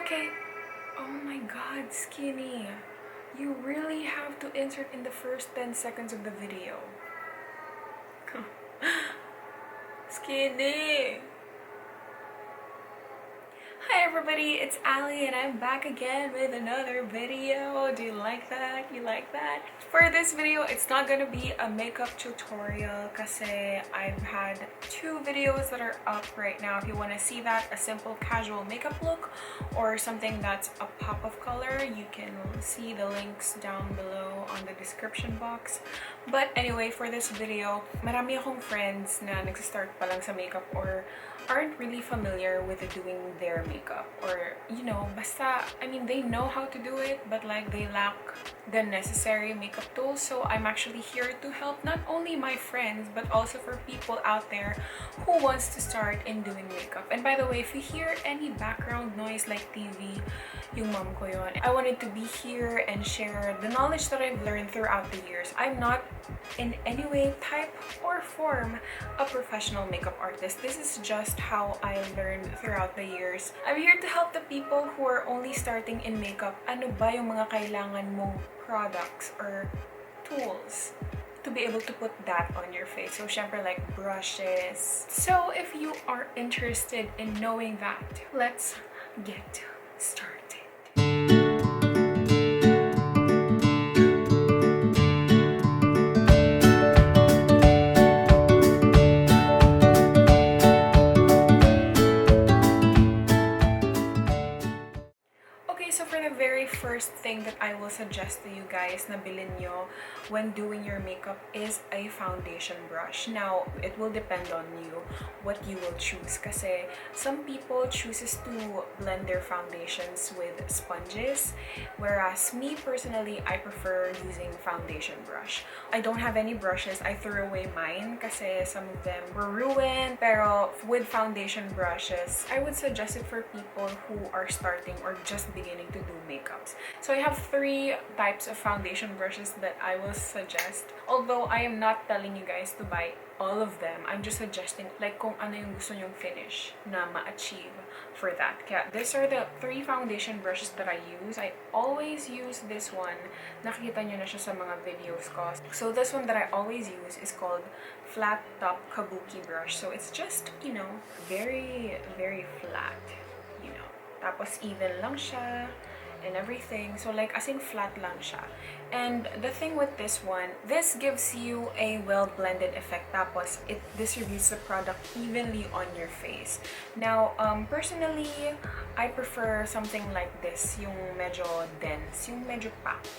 Okay. Oh my god, Skinny. You really have to insert in the first 10 seconds of the video. Skinny. Hi everybody, it's Ali and I'm back again with another video. Do you like that? You like that? For this video, it's not gonna be a makeup tutorial kasi I've had 2 videos that are up right now. If you want to see that, a simple casual makeup look or something that's a pop of color, you can see the links down below on the description box. But anyway, for this video, marami akong friends na nagsistart pa lang sa makeup or aren't really familiar with doing their makeup, or you know, basta, I mean, they know how to do it but like they lack the necessary makeup tools. So I'm actually here to help not only my friends but also for people out there who wants to start in doing makeup. And by the way, if you hear any background noise like TV, yung mom ko yun. I wanted to be here and share the knowledge that I've learned throughout the years. I'm not in any way, type, or form a professional makeup artist. This is just how I learned throughout the years. I'm here to help the people who are only starting in makeup. Ano ba yung mga kailangan mong products or tools to be able to put that on your face? So syempre like brushes. So if you are interested in knowing that, let's get started. So for the very first thing that I will suggest to you guys na bilhin nyo when doing your makeup is a foundation brush. Now, it will depend on you what you will choose kasi some people chooses to blend their foundations with sponges, whereas me personally, I prefer using foundation brush. I don't have any brushes. I threw away mine kasi some of them were ruined, pero with foundation brushes, I would suggest it for people who are starting or just beginning to do makeups. So I have 3 types of foundation brushes that I will suggest. Although I am not telling you guys to buy all of them, I'm just suggesting like kung ano yung gusto nyong finish na ma-achieve for that. Kaya these are the 3 foundation brushes that I use. I always use this one. Nakikita nyo na siya sa mga videos ko. So this one that I always use is called Flat Top Kabuki Brush. So it's just, you know, very, very flat, you know. Tapos even lang siya and everything. So like as in flat lang siya. And the thing with this one, this gives you a well-blended effect. Tapos it distributes the product evenly on your face. Now, personally, I prefer something like this, yung medyo dense, yung medyo packed.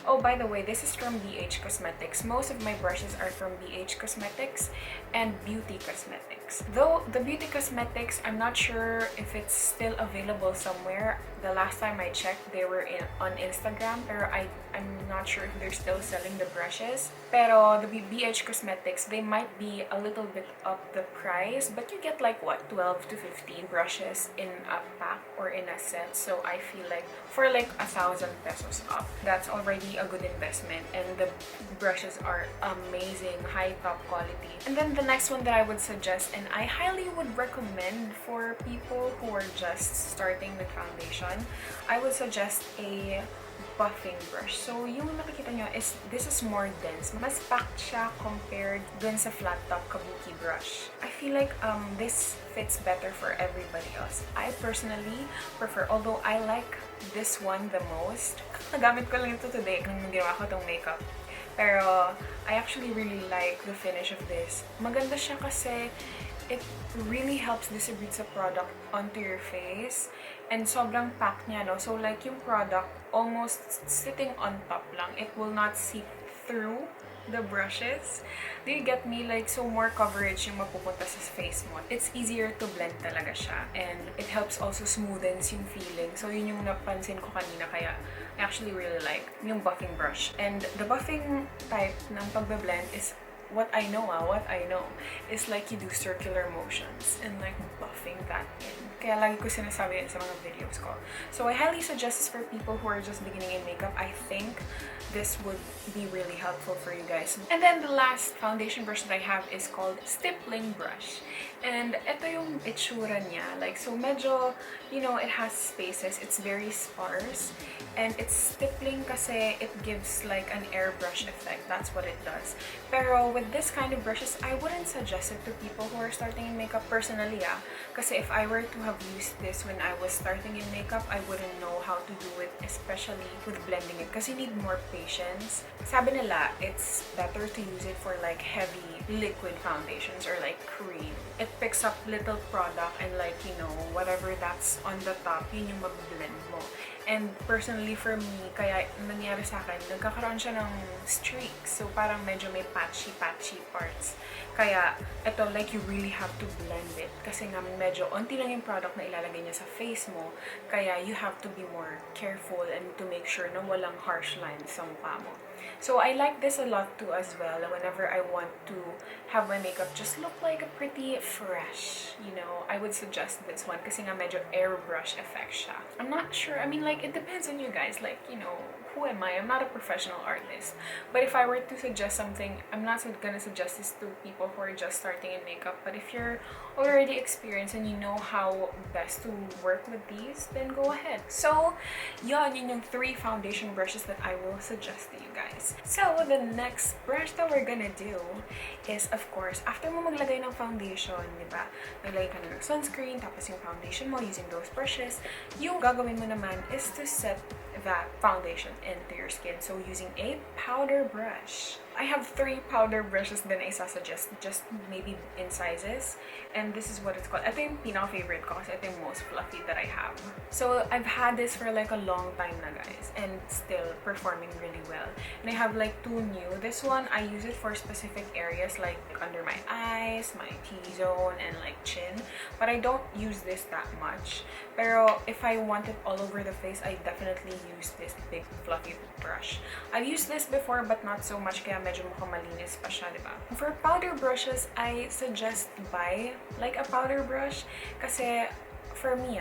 Oh, by the way, this is from BH Cosmetics. Most of my brushes are from BH Cosmetics and Beauty Cosmetics. Though the Beauty Cosmetics, I'm not sure if it's still available somewhere. The last time I checked, they were on Instagram, pero I'm not sure if they're still selling the brushes. Pero the BH Cosmetics, they might be a little bit up the price, but you get like what, 12 to 15 brushes in a pack or in a set. So I feel like for like 1,000 pesos up, that's already a good investment, and the brushes are amazing, high top quality. And then the next one that I would suggest, and I highly would recommend for people who are just starting with foundation, I would suggest a buffing brush. So yung nakikita nyo is, this is more dense. Mas packed siya compared dun sa flat top kabuki brush. I feel like this fits better for everybody else. I personally prefer, although I like this one the most. Nagamit ko lang ito today nung ginawa ko tong makeup. Pero I actually really like the finish of this. Maganda siya kasi it really helps distribute the product onto your face. And sobrang packed niya, no? So like yung product almost sitting on top lang. It will not seep through the brushes. Do you get me? Like, so more coverage yung mapupunta sa face mo. It's easier to blend talaga siya. And it helps also smoothens yung feeling. So yun yung napansin ko kanina, kaya I actually really like yung buffing brush. And the buffing type ng pagbe-blend is what I know is like you do circular motions and like buffing that in. Kaya lagi ko sinasabi yan sa mga videos ko. So I highly suggest this for people who are just beginning in makeup. I think this would be really helpful for you guys. And then the last foundation brush that I have is called Stippling Brush. And ito yung itsura niya. Like, so medyo, you know, it has spaces. It's very sparse. And it's stippling kasi it gives like an airbrush effect. That's what it does. Pero with this kind of brushes, I wouldn't suggest it to people who are starting in makeup personally, ah. Kasi if I were to have used this when I was starting in makeup, I wouldn't know how to do it, especially with blending it. Kasi you need more patience. Sabi nila, it's better to use it for like heavy liquid foundations or like cream. It picks up little product and like, you know, whatever that's on the top, yun yung mag-blend mo. And personally for me, kaya nangyari sa akin, nagkakaroon siya ng streaks. So parang medyo may patchy parts. Kaya ito, like you really have to blend it. Kasi nga medyo onti lang yung product na ilalagay niya sa face mo. Kaya you have to be more careful and to make sure na walang harsh lines sa mukha mo. So I like this a lot too as well. Whenever I want to have my makeup just look like a pretty fresh, you know, I would suggest this one kasi nga medyo airbrush effect siya. I'm not sure, I mean like it depends on you guys, like, you know, who am I? I'm not a professional artist. But if I were to suggest something, I'm not gonna suggest this to people who are just starting in makeup. But if you're already experienced and you know how best to work with these, then go ahead. So, yun yung 3 foundation brushes that I will suggest to you guys. So, the next brush that we're gonna do is, of course, after mo maglagay ng foundation, di ba? Maglagay ka na ng sunscreen, tapos yung foundation mo using those brushes. Yung gagawin mo naman is to set that foundation into your skin. So using a powder brush. I have 3 powder brushes that I suggest, just maybe in sizes. And this is what it's called. Ito yung pinaka-favorite ko kasi ito yung most fluffy that I have. So I've had this for like a long time na guys and still performing really well. And I have like 2 new. This one, I use it for specific areas like under my eyes, my T-zone, and like chin. But I don't use this that much. Pero if I want it all over the face, I definitely use this big fluffy brush. I've used this before but not so much kaya medyo mukhang malinis pa siya, diba? For powder brushes, I suggest buy like a powder brush kasi for me,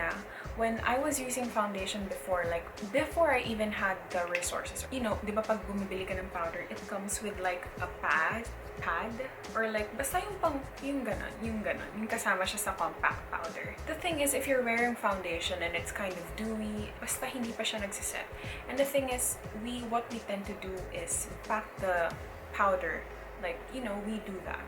when I was using foundation before, like before I even had the resources, you know, di ba pag bumibili ka ng powder, it comes with like a pad, or like basta yung ganon, yung kasama siya sa compact powder. The thing is, if you're wearing foundation and it's kind of dewy, basta hindi pa siya nagsiset. And the thing is, what we tend to do is pack the powder, like, you know, we do that.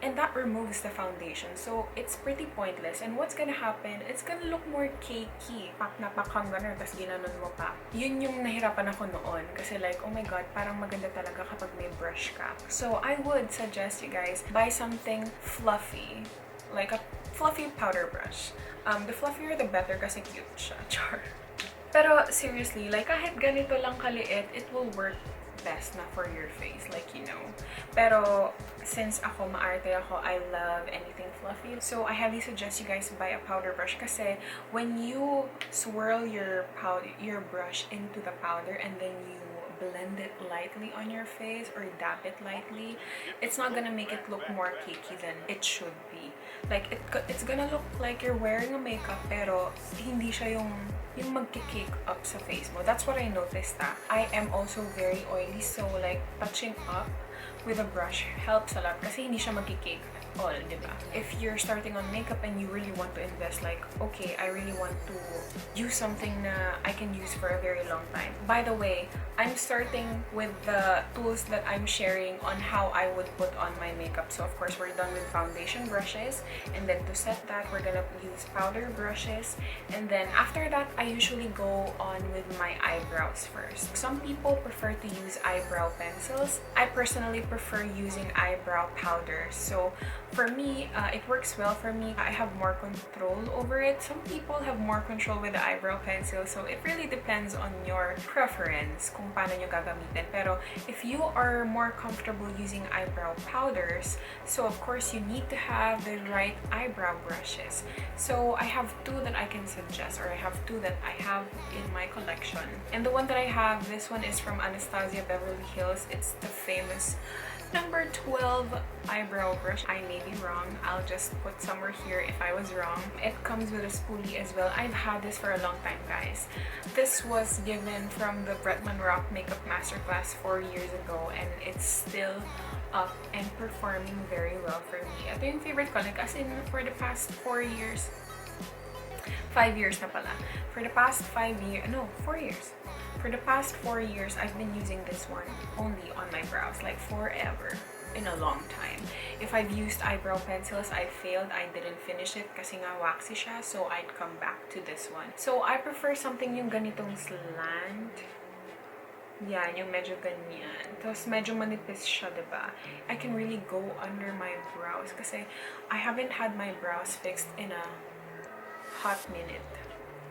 And that removes the foundation. So, it's pretty pointless. And what's gonna happen, it's gonna look more cakey. Pak na pak kang gano'n, tapos ginanon mo pa. Yun yung nahirapan ako noon. Kasi like, oh my god, parang maganda talaga kapag may brush ka. So, I would suggest you guys, buy something fluffy. Like a fluffy powder brush. The fluffier, the better kasi cute siya. Char. Pero, seriously, like kahit ganito lang kaliit, it will work best na for your face, like, you know. Pero since ako maarte ako, I love anything fluffy. So I highly suggest you guys buy a powder brush kasi when you swirl your brush into the powder and then you blend it lightly on your face or dab it lightly, it's not gonna make it look more cakey than it should be. Like it's gonna look like you're wearing a makeup pero hindi siya yung magki-cake up sa face mo. That's what I noticed. I am also very oily, so like touching up with a brush helps a lot kasi hindi siya magki-cake at all, diba? If you're starting on makeup and you really want to invest, like, okay, I really want to use something na I can use for a very long time. By the way, I'm starting with the tools that I'm sharing on how I would put on my makeup. So of course, we're done with foundation brushes, and then to set that, we're gonna use powder brushes, and then after that, I usually go on with my eyebrows first. Some people prefer to use eyebrow pencils. I personally prefer using eyebrow powder. So for me, it works well for me. I have more control over it. Some people have more control with the eyebrow pencil, so it really depends on your preference kung paano nyo gagamitin. Pero if you are more comfortable using eyebrow powders, so of course you need to have the right eyebrow brushes. So I have 2 that I can suggest, or I have 2 that I have in my collection. And the one that I have, this one is from Anastasia Beverly Hills. It's the famous Number 12, eyebrow brush. I may be wrong. I'll just put somewhere here if I was wrong. It comes with a spoolie as well. I've had this for a long time, guys. This was given from the Bretman Rock Makeup Masterclass 4 years ago, and it's still up and performing very well for me. Ito yung favorite ko, like as in for the past 4 years. 5 years na pala. For the past 5 years, no, 4 years. For the past 4 years, I've been using this one only on my brows, like forever, in a long time. If I've used eyebrow pencils, I failed, I didn't finish it kasi nga waxy siya, so I'd come back to this one. So I prefer something yung ganitong slant. Yan, yung medyo ganyan. Tapos medyo manipis siya, diba? I can really go under my brows kasi I haven't had my brows fixed in a hot minute.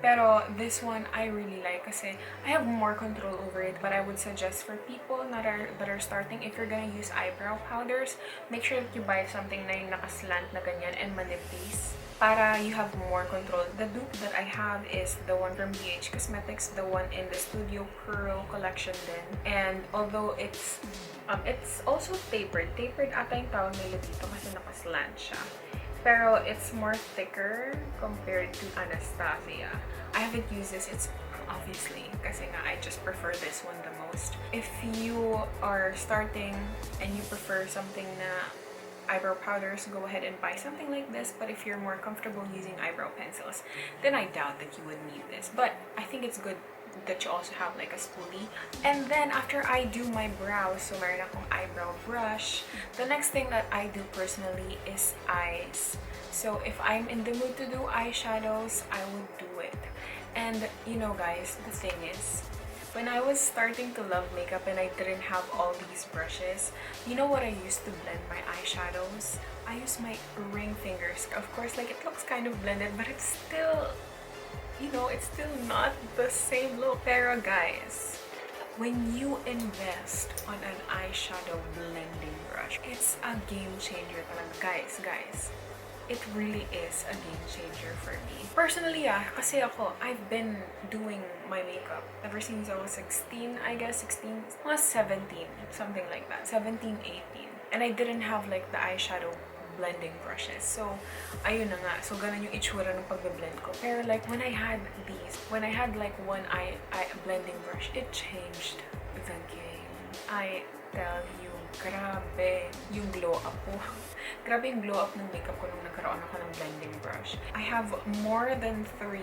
Pero this one I really like kasi I have more control over it, but I would suggest for people that are starting, if you're gonna use eyebrow powders, make sure that you buy something na yung nakaslant na ganyan and manipis para you have more control. The dupe that I have is the one from BH Cosmetics, the one in the Studio Curl collection din. And although it's also tapered ata yung tawag nila dito kasi nakaslant siya. Pero it's more thicker compared to Anastasia. I haven't used this, it's obviously, kasi nga I just prefer this one the most. If you are starting and you prefer something na eyebrow powders, go ahead and buy something like this. But if you're more comfortable using eyebrow pencils, then I doubt that you would need this. But I think it's good that you also have like a spoolie. And then after I do my brows, so meron akong eyebrow brush, the next thing that I do personally is eyes. So if I'm in the mood to do eyeshadows, I would do it. And you know guys, the thing is, when I was starting to love makeup and I didn't have all these brushes, you know what I used to blend my eyeshadows? I use my ring fingers. Of course, like it looks kind of blended, but it's still, you know, it's still not the same look. Pero guys, when you invest on an eyeshadow blending brush, it's a game changer talaga. Guys, it really is a game changer for me. Personally, kasi I've been doing my makeup ever since I was 16, I guess, 16, was 17, something like that, 17, 18. And I didn't have like the eyeshadow blending brushes. So, ayun na nga. So, ganun yung itsura ng pagbe-blend ko. Pero like, when I had these, when I had like one eye blending brush, it changed the game. I tell you, grabe yung glow up ko. Grabe yung glow up ng makeup ko nung nagkaroon ako ng blending brush. I have more than 3.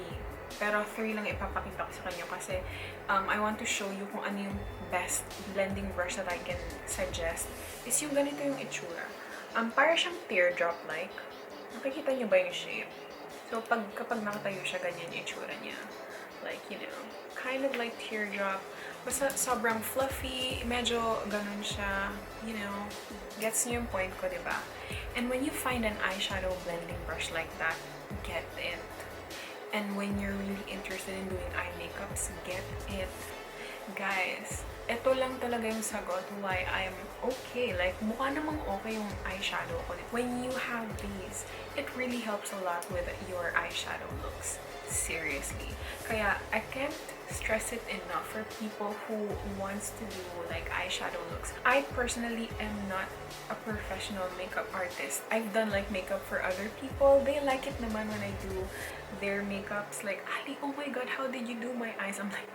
Pero 3 lang ipapakita ko sa kanyo kasi I want to show you kung ano yung best blending brush that I can suggest. Is yung ganito yung itsura. Para siyang teardrop-like. Nakikita niyo ba yung shape? So, kapag nakatayo siya, ganyan yung itsura niya. Like, you know, kind of like teardrop. Basta sobrang fluffy, medyo ganun siya, you know, gets niyo yung point ko, diba? And when you find an eyeshadow blending brush like that, get it. And when you're really interested in doing eye makeups, get it. Guys, ito lang talaga yung sagot why I'm okay. Like, mukha namang okay yung eyeshadow ko. When you have these, it really helps a lot with your eyeshadow looks. Seriously. Kaya, I can't stress it enough for people who wants to do like eyeshadow looks. I personally am not a professional makeup artist. I've done like makeup for other people. They like it naman when I do their makeups. Like, Ali, oh my god, how did you do my eyes? I'm like,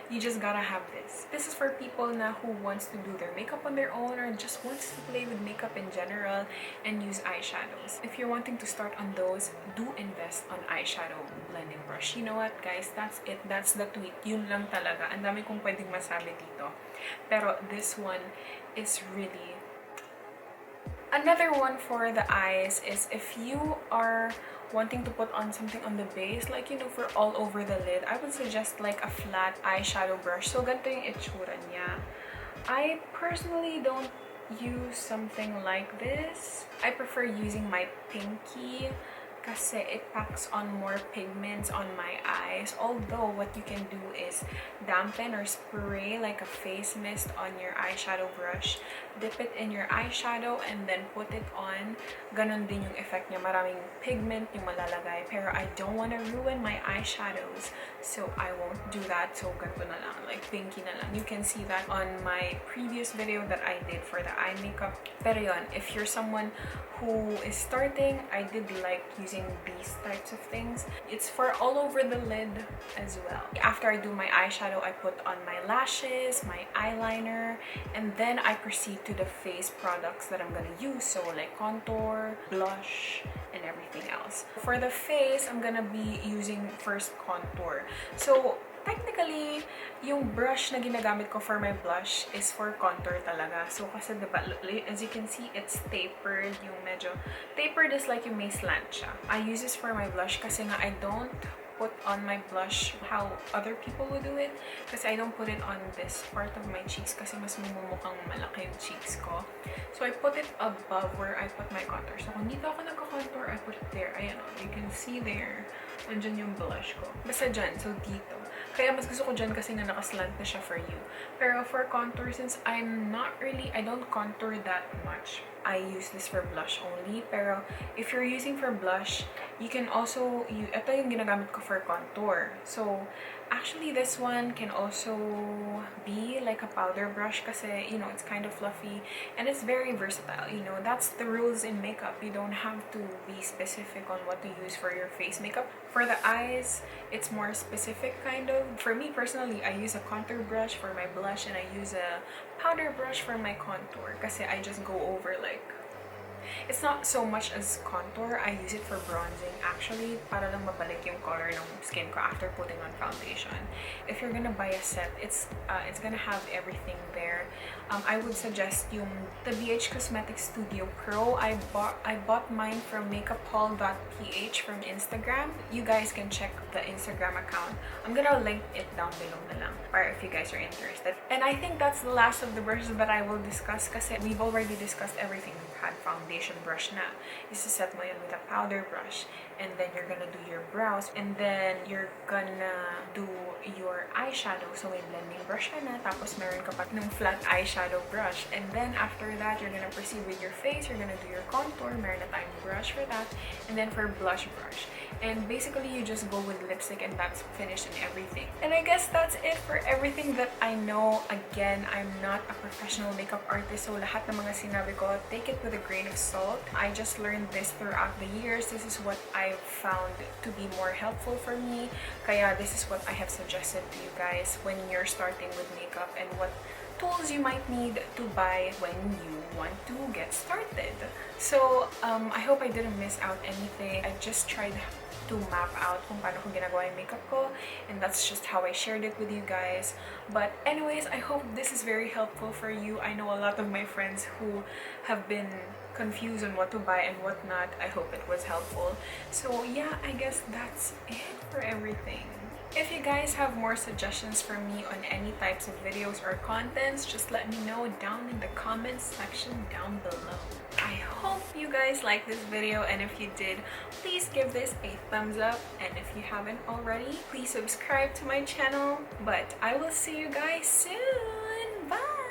you just gotta have this. This is for people na who wants to do their makeup on their own or just wants to play with makeup in general and use eyeshadows. If you're wanting to start on those, do invest on eyeshadow blending brush. You know what, guys? That's it. That's the tweet. Yun lang talaga. Ang dami kong pwedeng masabi dito. Pero this one is really... Another one for the eyes is if you are wanting to put on something on the base, like, you know, for all over the lid, I would suggest like a flat eyeshadow brush. So, ganito yung itsura niya. I personally don't use something like this. I prefer using my pinky kasi it packs on more pigments on my eyes. Although what you can do is dampen or spray like a face mist on your eyeshadow brush. Dip it in your eyeshadow and then put it on. Ganon din yung effect niya. Maraming pigment yung malalagay. Pero I don't want to ruin my eyeshadows, so I won't do that. So ganito na lang, like pinky na lang. You can see that on my previous video that I did for the eye makeup. Pero yun, if you're someone who is starting, I did like using these types of things. It's for all over the lid as well. After I do my eyeshadow, I put on my lashes, my eyeliner, and then I proceed to the face products that I'm gonna use. So like contour, blush, and everything else. For the face, I'm gonna be using first contour. So technically, yung brush na ginagamit ko for my blush is for contour talaga. So, kasi diba, as you can see, it's tapered. Yung medyo tapered is like yung may slant siya. I use this for my blush kasi nga I don't put on my blush how other people would do it. Kasi I don't put it on this part of my cheeks kasi mas mumumukhang malaki yung cheeks ko. So, I put it above where I put my contour. So, kung dito ako nagko-contour, I put it there. Ayan o, you can see there. Andyan yung blush ko. Basta dyan, so dito. Kaya mas gusto ko dyan kasi nga nakaslant na siya for you. Pero for contour, since I don't contour that much, I use this for blush only. Pero if you're using for blush, you can also, ito yung ginagamit ko for contour. So, actually this one can also be like a powder brush kasi, you know, it's kind of fluffy and it's very versatile. You know, that's the rules in makeup. You don't have to be specific on what to use for your face makeup. For the eyes, it's more specific kind of. For me personally, I use a contour brush for my blush and I use a powder brush for my contour kasi I just go over like, it's not so much as contour. I use it for bronzing actually, para lang mabalik yung color ng skin ko after putting on foundation. If you're gonna buy a set, it's gonna have everything there. I would suggest yung the BH Cosmetics Studio Pro. I bought mine from makeuphall.ph from Instagram. You guys can check the Instagram account. I'm gonna link it down below na lang para if you guys are interested. And I think that's the last of the brushes that I will discuss kasi we've already discussed everything. We've had foundation brush na. Isiset mo yan with a powder brush. And then you're gonna do your brows. And then you're gonna do your eyeshadow. So may blending brush ka na. Tapos meron ka pa ng flat eyeshadow brush. And then after that, you're gonna proceed with your face. You're gonna do your contour. Meron na tayong brush for that. And then for blush brush. And basically, you just go with lipstick and that's finished and everything. And I guess that's it for everything that I know. Again, I'm not a professional makeup artist. So lahat ng mga sinabi ko, take it with a grain of salt. I just learned this throughout the years. This is what I've found to be more helpful for me. Kaya this is what I have suggested to you guys when you're starting with makeup and what tools you might need to buy when you want to get started. So, I hope I didn't miss out anything. I just tried to map out kung paano ko ginagawa yung makeup ko, and that's just how I shared it with you guys. But anyways, I hope this is very helpful for you. I know a lot of my friends who have been confused on what to buy and what not. I hope it was helpful. So yeah, I guess that's it for everything. If you guys have more suggestions for me on any types of videos or contents, just let me know down in the comments section down below. I hope you guys liked this video, and if you did, please give this a thumbs up, and if you haven't already, please subscribe to my channel. But I will see you guys soon. Bye!